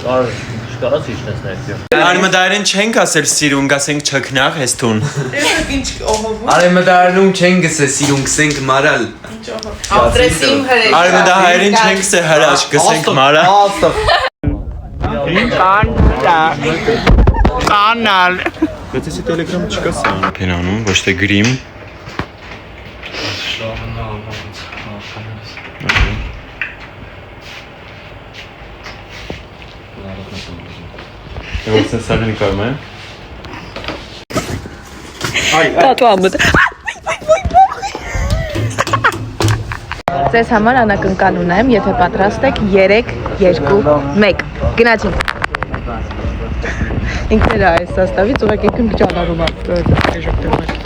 Շկարած իջնես ներքև։ Արմդարեն չենք ասել սիրուն, ասենք չքնաղ ես տուն։ Ինչ օհովում։ Արմդարնում չենք գսե սիրուն գսենք մարալ։ Ապրեսիմ հրեշ։ Արմդահայերին չենք գսե հրաշ, գսենք մարալ։ Կանալ։ Եթե Telegram չկա սա։ Փենանում, ոչ թե գրիմ։ Ո՞նց է սարին կարում է։ Տատու ամոթ։ Ձեզ համար անակնկալ ունեմ, եթե պատրաստ եք 3, 2, 1։ Գնացինք։ Ինքն էլ է այս սաստավից ուղղակի ինքն ճանարում է։